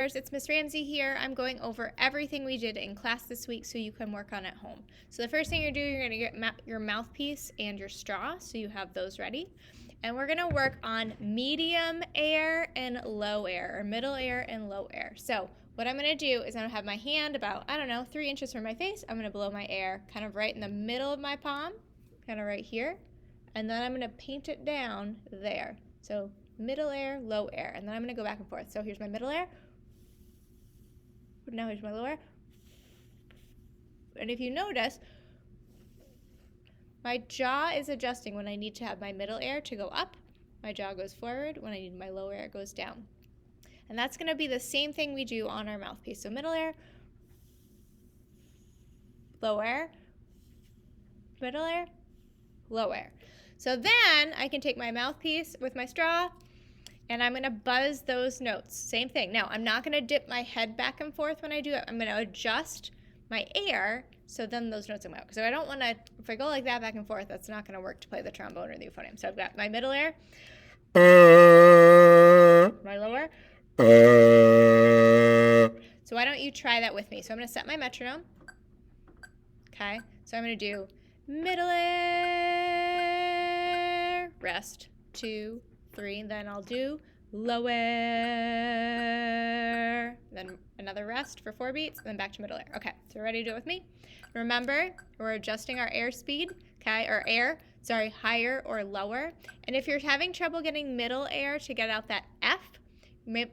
It's Miss Ramsey here. I'm going over everything we did in class this week so you can work on it at home. So the first thing you're doing, you're going to get your mouthpiece and your straw so you have those ready. And we're going to work on medium air and low air, or middle air and low air. So what I'm going to do is I'm going to have my hand about, 3 inches from my face. I'm going to blow my air kind of right in the middle of my palm, kind of right here. And then I'm going to paint it down there. So middle air, low air. And then I'm going to go back and forth. So here's my middle air. Now here's my lower. And if you notice, my jaw is adjusting when I need to have my middle air to go up. My jaw goes forward. When I need my lower air, it goes down. And that's going to be the same thing we do on our mouthpiece. So middle air, low air, middle air, low air. So then I can take my mouthpiece with my straw, and I'm going to buzz those notes. Same thing. Now, I'm not going to dip my head back and forth when I do it. I'm going to adjust my air so then those notes come out. So I don't want to, if I go like that back and forth, that's not going to work to play the trombone or the euphonium. So I've got my middle air, my lower. So why don't you try that with me? So I'm going to set my metronome. Okay. So I'm going to do middle air, rest, 2, 3, then I'll do lower, then another rest for 4 beats, and then back to middle air. Okay, so we're ready to do it with me? Remember, we're adjusting our air speed, okay, or higher or lower. And if you're having trouble getting middle air to get out that F,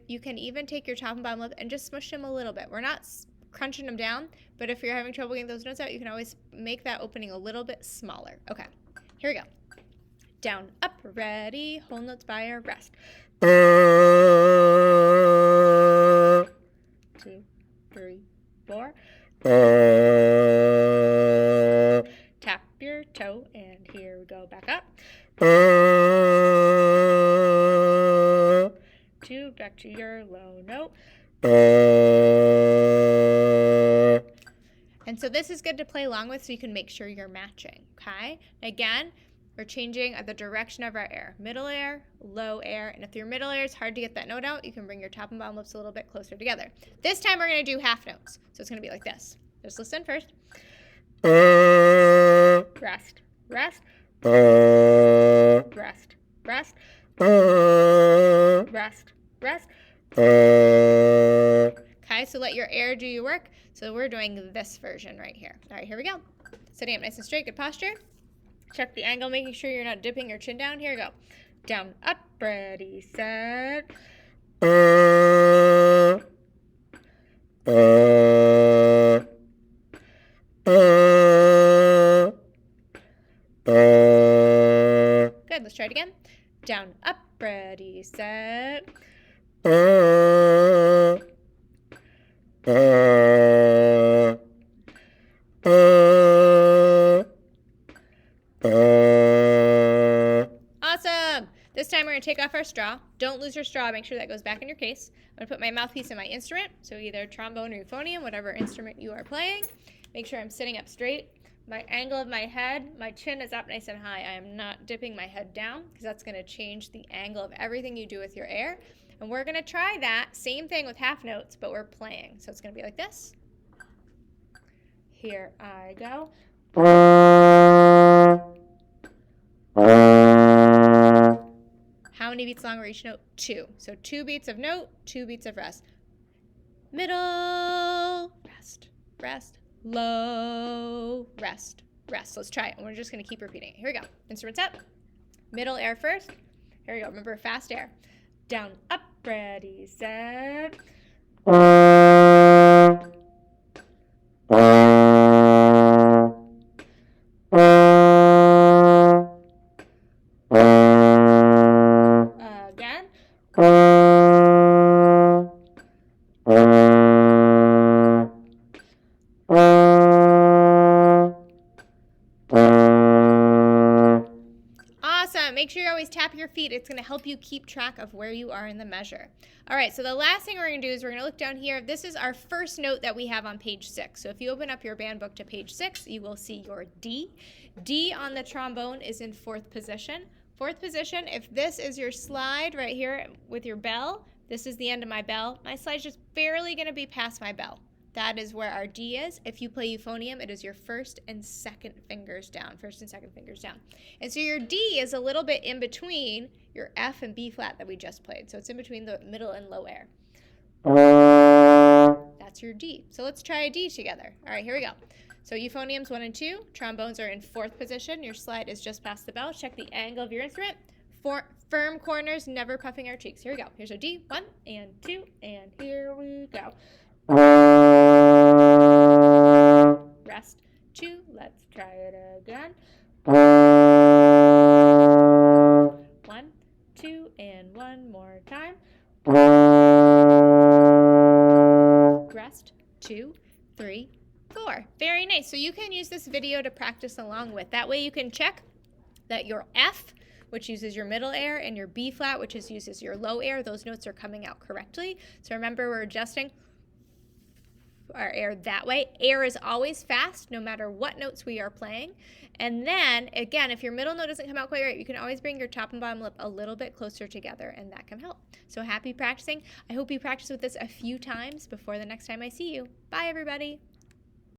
you can even take your top and bottom lip and just smush them a little bit. We're not crunching them down, but if you're having trouble getting those notes out, you can always make that opening a little bit smaller. Okay, here we go. Down, up, ready, whole notes by our rest. 2, 3, 4. Tap your toe, and here we go, back up. 2, back to your low note. And so this is good to play along with so you can make sure you're matching, okay? Again, we're changing the direction of our air. Middle air, low air. And if your middle air is hard to get that note out, you can bring your top and bottom lips a little bit closer together. This time we're going to do half notes. So it's going to be like this. Just listen first. Rest, rest. Rest, rest. Rest, rest. Okay, so let your air do your work. So we're doing this version right here. All right, here we go. Sitting up nice and straight, good posture. Check the angle, making sure you're not dipping your chin down. Here we go. Down, up, ready, set. Good, let's try it again. Down, up, ready, set. Awesome. This time we're going to take off our straw. Don't lose your straw. Make sure that goes back in your case. I'm going to put my mouthpiece in my instrument, so either trombone or euphonium, whatever instrument you are playing. Make sure I'm sitting up straight. My angle of my head, my chin is up nice and high. I am not dipping my head down because that's going to change the angle of everything you do with your air. And we're going to try that same thing with half notes, but we're playing. So it's going to be like this. Here I go. How many beats long were each note? 2. So 2 beats of note, 2 beats of rest. Middle, rest, rest, low, rest, rest. Let's try it. And we're just going to keep repeating it. Here we go. Instruments up. Middle air first. Here we go. Remember, fast air. Down, up, ready, set. Again. Awesome. Make sure you always tap your feet. It's going to help you keep track of where you are in the measure. All right, so the last thing we're going to do is we're going to look down here. This is our first note that we have on page 6. So if you open up your band book to page 6, you will see your D. D on the trombone is in 4th position. 4th position, if this is your slide right here with your bell, This is the end of my bell. My slide's just barely going to be past my bell. That is where our D is. If you play euphonium, it is your first and second fingers down. And so your D is a little bit in between your F and B flat that we just played. So it's in between the middle and low air. That's your D. So let's try a D together. All right, here we go. So euphoniums 1 and 2. Trombones are in 4th position. Your slide is just past the bell. Check the angle of your instrument. Firm corners, never puffing our cheeks. Here we go. Here's our D. 1 and 2, and here we go. Rest 2. Let's try it again. 1, 2, and one more time. Rest 2, 3, 4. Very nice. So you can use this video to practice along with. That way you can check that your F, which uses your middle air, and your B flat, which uses your low air, those notes are coming out correctly. So remember, we're adjusting our air that way. Air is always fast, no matter what notes we are playing. And then, again, if your middle note doesn't come out quite right, you can always bring your top and bottom lip a little bit closer together, and that can help. So happy practicing. I hope you practice with this a few times before the next time I see you. Bye, everybody.